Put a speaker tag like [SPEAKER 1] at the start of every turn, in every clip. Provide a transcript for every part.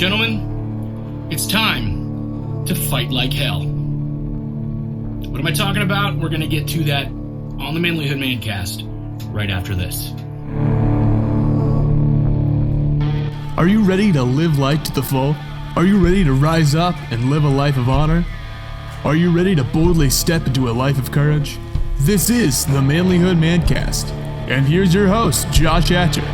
[SPEAKER 1] Gentlemen, it's time to fight like hell. What am I talking about? We're going to get to that on the Manlihood Mancast right after this.
[SPEAKER 2] Are you ready to live life to the full? Are you ready to rise up and live a life of honor? Are you ready to boldly step into a life of courage? This is the Manlihood Mancast, and here's your host, Josh Hatcher.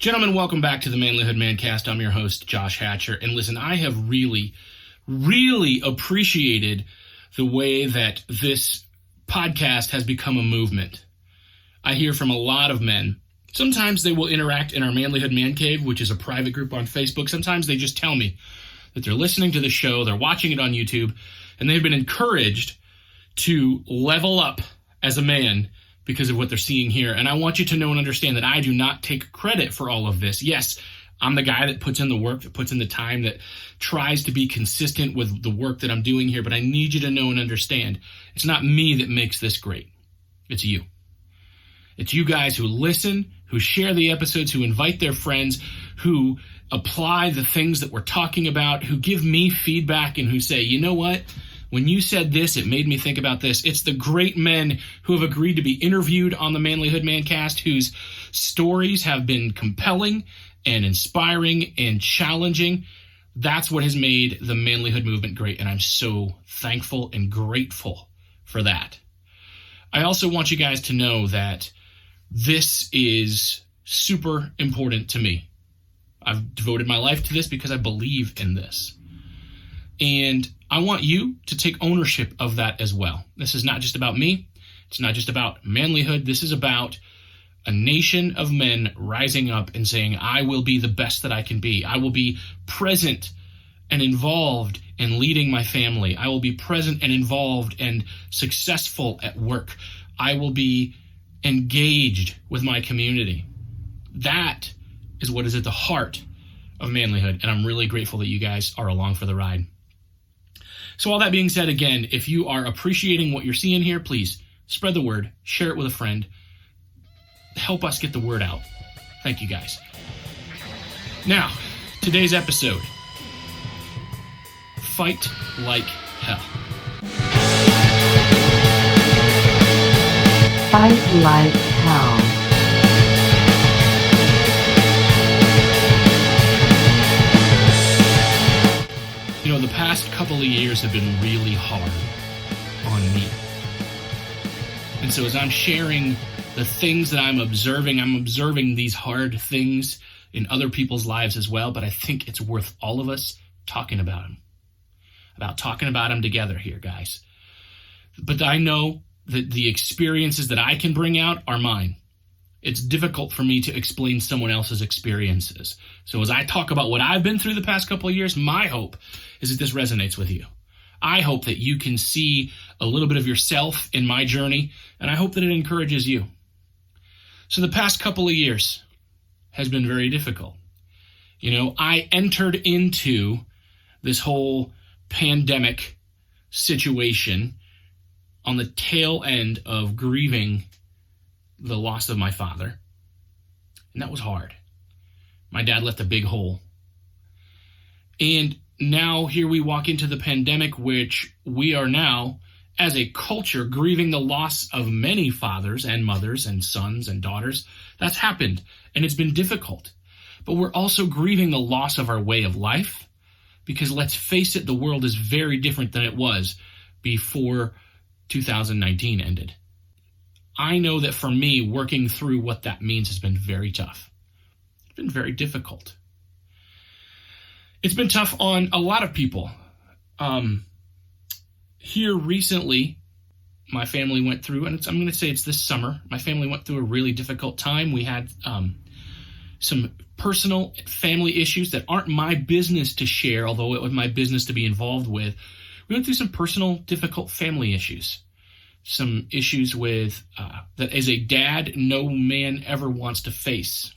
[SPEAKER 1] Gentlemen, welcome back to the Manlihood Mancast. I'm your host, Josh Hatcher. And listen, I have really appreciated the way that this podcast has become a movement. I hear from a lot of men. Sometimes they will interact in our Manlihood Man Cave, which is a private group on Facebook. Sometimes they just tell me that they're listening to the show, they're watching it on YouTube, and they've been encouraged to level up as a man because of what they're seeing here. And I want you to know and understand that I do not take credit for all of this. Yes, I'm the guy that puts in the work, that puts in the time, that tries to be consistent with the work that I'm doing here, but I need you to know and understand it's not me that makes this great. It's you. It's you guys who listen, who share the episodes, who invite their friends, who apply the things that we're talking about, who give me feedback and who say, you know what? When you said this, it made me think about this. It's the great men who have agreed to be interviewed on the Manlihood Mancast, whose stories have been compelling and inspiring and challenging. That's what has made the manlihood movement great, and I'm so thankful and grateful for that. I also want you guys to know that this is super important to me. I've devoted my life to this because I believe in this. And I want you to take ownership of that as well. This is not just about me. It's not just about manlihood. This is about a nation of men rising up and saying, I will be the best that I can be. I will be present and involved in leading my family. I will be present and involved and successful at work. I will be engaged with my community. That is what is at the heart of manlihood. And I'm really grateful that you guys are along for the ride. So all that being said, again, if you are appreciating what you're seeing here, please spread the word, share it with a friend, help us get the word out. Thank you guys. Now, today's episode, Fight Like Hell.
[SPEAKER 3] Fight like hell.
[SPEAKER 1] You know, the past couple of years have been really hard on me. And so as I'm sharing the things that I'm observing these hard things in other people's lives as well, but I think it's worth all of us talking about them together here, guys. But I know that the experiences that I can bring out are mine. It's difficult for me to explain someone else's experiences. So as I talk about what I've been through the past couple of years, my hope is that this resonates with you. I hope that you can see a little bit of yourself in my journey, and I hope that it encourages you. So the past couple of years has been very difficult. You know, I entered into this whole pandemic situation on the tail end of grieving the loss of my father. And that was hard. My dad left a big hole. And now here we walk into the pandemic, which we are now, as a culture, grieving the loss of many fathers and mothers and sons and daughters. That's happened, and it's been difficult. But we're also grieving the loss of our way of life, because let's face it, the world is very different than it was before 2019 ended. I know that for me, working through what that means has been very tough. It's been very difficult. It's been tough on a lot of people. Here recently, my family went through, and I'm going to say it's this summer, my family went through a really difficult time. We had some personal family issues that aren't my business to share, although it was my business to be involved with. We went through some personal, difficult family issues. some issues with that as a dad, no man ever wants to face.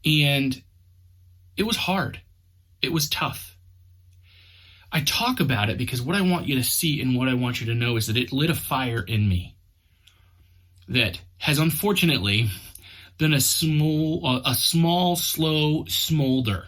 [SPEAKER 1] And it was hard. It was tough. I talk about it because what I want you to see and what I want you to know is that it lit a fire in me that has unfortunately been a small, slow smolder.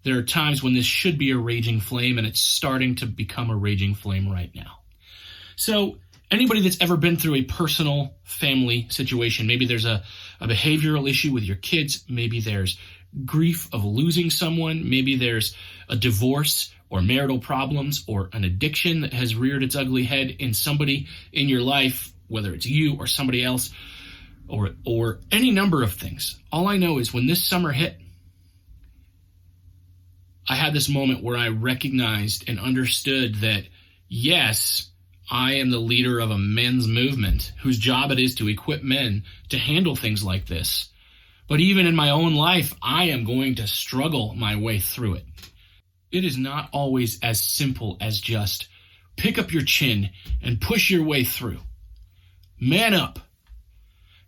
[SPEAKER 1] There are times when this should be a raging flame, and it's starting to become a raging flame right now. So anybody that's ever been through a personal family situation, maybe there's a behavioral issue with your kids, maybe there's grief of losing someone, maybe there's a divorce or marital problems or an addiction that has reared its ugly head in somebody in your life, whether it's you or somebody else, or any number of things. All I know is when this summer hit, I had this moment where I recognized and understood that, yes, I am the leader of a men's movement whose job it is to equip men to handle things like this. But even in my own life, I am going to struggle my way through it. It is not always as simple as just pick up your chin and push your way through. Man up.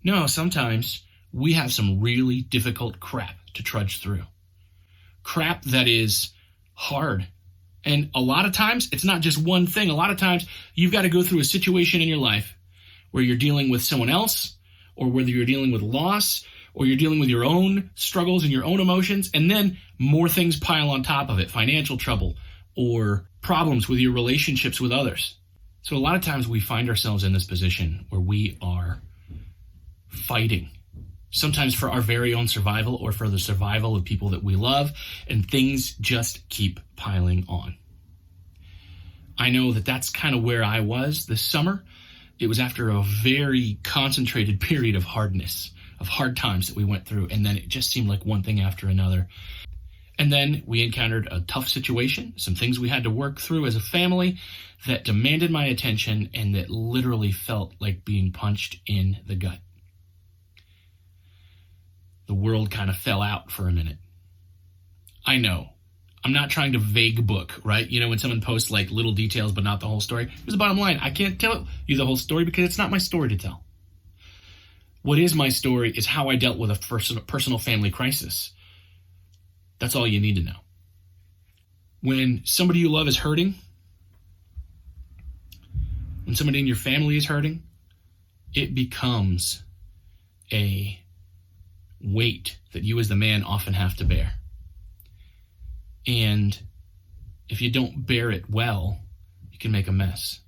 [SPEAKER 1] No, sometimes we have some really difficult crap to trudge through. Crap that is hard. And a lot of times, it's not just one thing. A lot of times, you've got to go through a situation in your life where you're dealing with someone else, or whether you're dealing with loss, or you're dealing with your own struggles and your own emotions, and then more things pile on top of it, financial trouble, or problems with your relationships with others. So a lot of times we find ourselves in this position where we are fighting, sometimes for our very own survival or for the survival of people that we love, and things just keep piling on. I know that that's kind of where I was this summer. It was after a very concentrated period of hardness, of hard times that we went through, and then it just seemed like one thing after another. And then we encountered a tough situation, some things we had to work through as a family that demanded my attention and that literally felt like being punched in the gut. The world kind of fell out for a minute. I know. I'm not trying to vague book, right? You know, when someone posts like little details but not the whole story. Here's the bottom line. I can't tell you the whole story because it's not my story to tell. What is my story is how I dealt with a personal family crisis. That's all you need to know. When somebody you love is hurting, when somebody in your family is hurting, it becomes a weight that you as the man often have to bear. And if you don't bear it well, you can make a mess.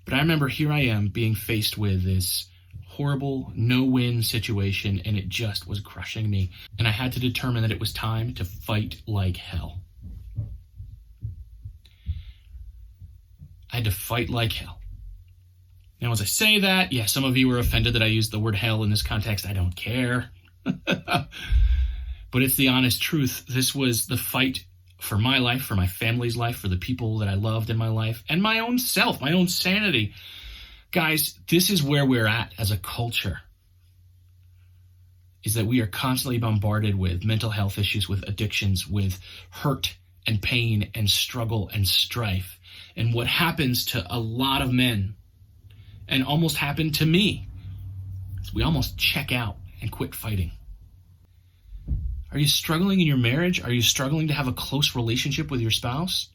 [SPEAKER 1] But I remember here I am being faced with this horrible no-win situation, and it just was crushing me. And I had to determine that it was time to fight like hell. I had to fight like hell. Now, as I say that, yeah, some of you are offended that I used the word hell in this context. I don't care. But it's the honest truth. This was the fight for my life, for my family's life, for the people that I loved in my life, and my own self, my own sanity. Guys, this is where we're at as a culture, is that we are constantly bombarded with mental health issues, with addictions, with hurt and pain and struggle and strife. And what happens to a lot of men, and almost happened to me, is we almost check out and quit fighting. Are you struggling in your marriage? Are you struggling to have a close relationship with your spouse?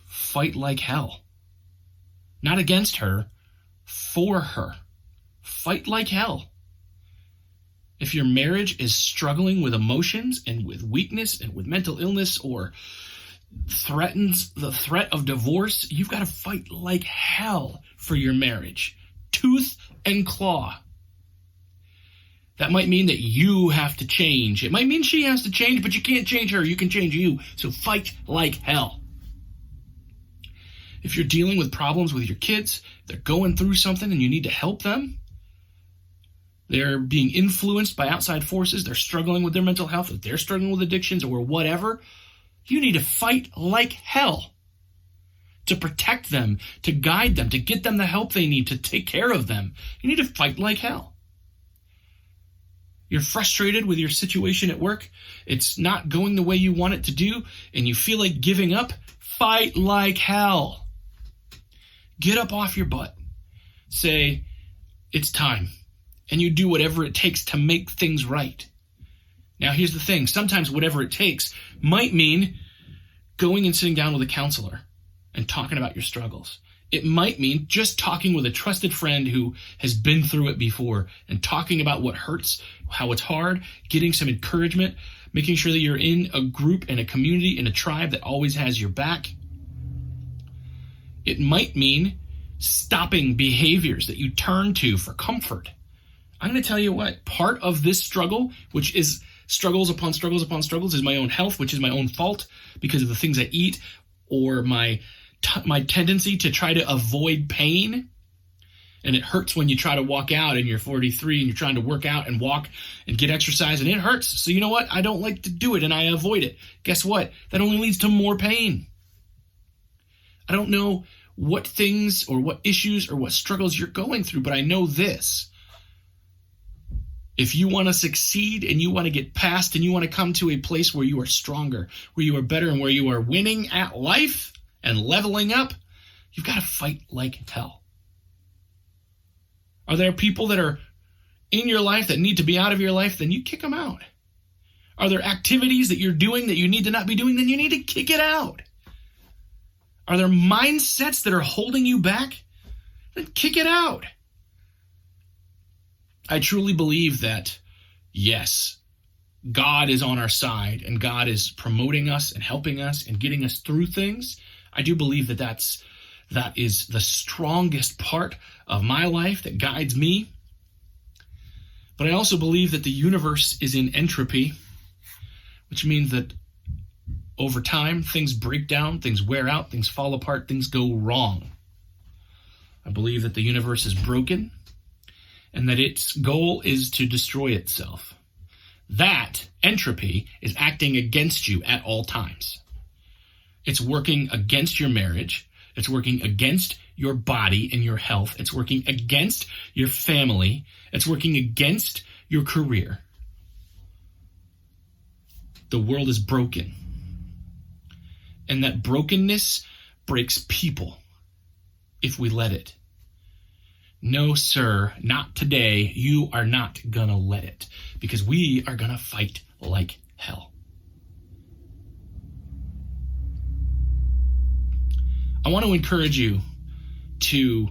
[SPEAKER 1] Fight like hell. Not against her, for her. Fight like hell. If your marriage is struggling with emotions and with weakness and with mental illness or threatens the threat of divorce, you've got to fight like hell for your marriage. Tooth and claw. That might mean that you have to change. It might mean she has to change, but you can't change her. You can change you. So fight like hell. If you're dealing with problems with your kids, they're going through something and you need to help them, they're being influenced by outside forces, they're struggling with their mental health, if they're struggling with addictions or whatever, you need to fight like hell to protect them, to guide them, to get them the help they need, to take care of them. You need to fight like hell. You're frustrated with your situation at work. It's not going the way you want it to do, and you feel like giving up. Fight like hell. Get up off your butt. Say, it's time. And you do whatever it takes to make things right. Now, here's the thing. Sometimes whatever it takes might mean going and sitting down with a counselor and talking about your struggles. It might mean just talking with a trusted friend who has been through it before and talking about what hurts, how it's hard, getting some encouragement, making sure that you're in a group and a community and a tribe that always has your back. It might mean stopping behaviors that you turn to for comfort. I'm going to tell you what, part of this struggle, which is struggles upon struggles upon struggles, is my own health, which is my own fault because of the things I eat or my tendency to try to avoid pain. And it hurts when you try to walk out and you're 43 and you're trying to work out and walk and get exercise, and it hurts. So you know what? I don't like to do it and I avoid it. Guess what? That only leads to more pain. I don't know what things or what issues or what struggles you're going through, but I know this. If you want to succeed and you want to get past and you want to come to a place where you are stronger, where you are better, and where you are winning at life and leveling up, you've got to fight like hell. Are there people that are in your life that need to be out of your life? Then you kick them out. Are there activities that you're doing that you need to not be doing? Then you need to kick it out. Are there mindsets that are holding you back? Then kick it out. I truly believe that, yes, God is on our side and God is promoting us and helping us and getting us through things. I do believe that is the strongest part of my life that guides me. But I also believe that the universe is in entropy, which means that over time, things break down, things wear out, things fall apart, things go wrong. I believe that the universe is broken and that its goal is to destroy itself. That entropy is acting against you at all times. It's working against your marriage. It's working against your body and your health. It's working against your family. It's working against your career. The world is broken. And that brokenness breaks people if we let it. No, sir, not today. You are not gonna let it, because we are gonna fight like hell. I want to encourage you to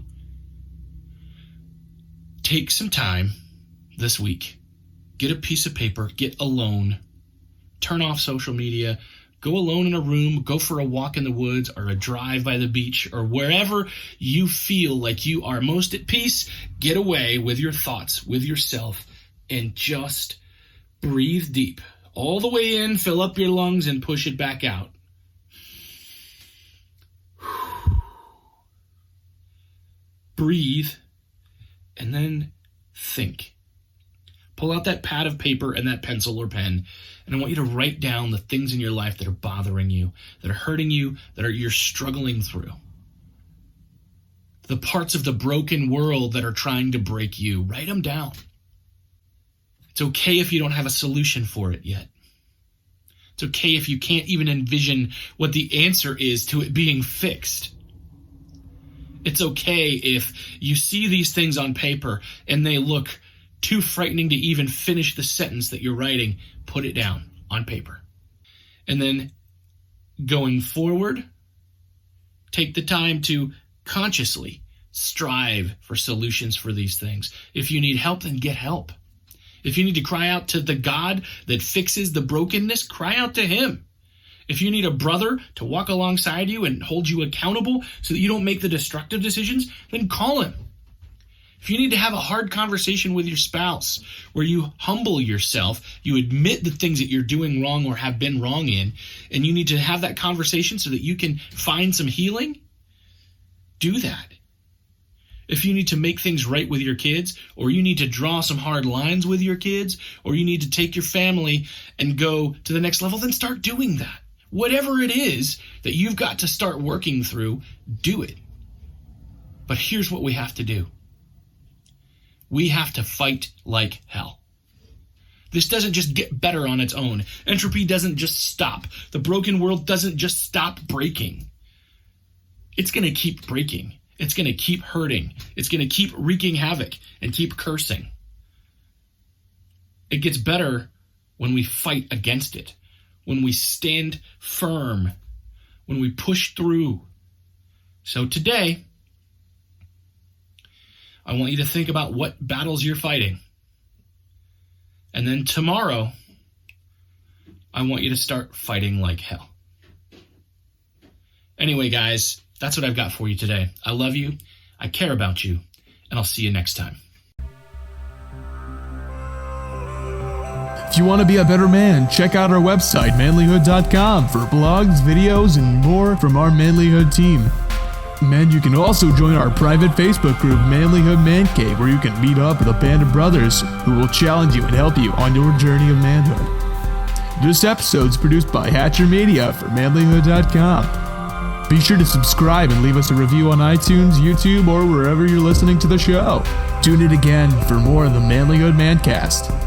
[SPEAKER 1] take some time this week, get a piece of paper, get alone, turn off social media, go alone in a room, go for a walk in the woods or a drive by the beach or wherever you feel like you are most at peace. Get away with your thoughts, with yourself, and just breathe deep. All the way in, fill up your lungs, and push it back out. Breathe, and then think. Pull out that pad of paper and that pencil or pen, and I want you to write down the things in your life that are bothering you, that are hurting you, you're struggling through. The parts of the broken world that are trying to break you, write them down. It's okay if you don't have a solution for it yet. It's okay if you can't even envision what the answer is to it being fixed. It's okay if you see these things on paper and they look too frightening to even finish the sentence that you're writing. Put it down on paper. And then going forward, take the time to consciously strive for solutions for these things. If you need help, then get help. If you need to cry out to the God that fixes the brokenness, cry out to him. If you need a brother to walk alongside you and hold you accountable so that you don't make the destructive decisions, then call him. If you need to have a hard conversation with your spouse where you humble yourself, you admit the things that you're doing wrong or have been wrong in, and you need to have that conversation so that you can find some healing, do that. If you need to make things right with your kids, or you need to draw some hard lines with your kids, or you need to take your family and go to the next level, then start doing that. Whatever it is that you've got to start working through, do it. But here's what we have to do. We have to fight like hell. This doesn't just get better on its own. Entropy doesn't just stop. The broken world doesn't just stop breaking. It's going to keep breaking. It's going to keep hurting. It's going to keep wreaking havoc and keep cursing. It gets better when we fight against it, when we stand firm, when we push through. So today, I want you to think about what battles you're fighting. And then tomorrow, I want you to start fighting like hell. Anyway, guys, that's what I've got for you today. I love you, I care about you, and I'll see you next time.
[SPEAKER 2] If you want to be a better man, check out our website, manlihood.com, for blogs, videos, and more from our Manlihood team. And you can also join our private Facebook group, Manlihood Man Cave, where you can meet up with a band of brothers who will challenge you and help you on your journey of manhood. This episode is produced by Hatcher Media for manlihood.com. Be sure to subscribe and leave us a review on iTunes, YouTube, or wherever you're listening to the show. Tune in again for more of the Manlihood Mancast.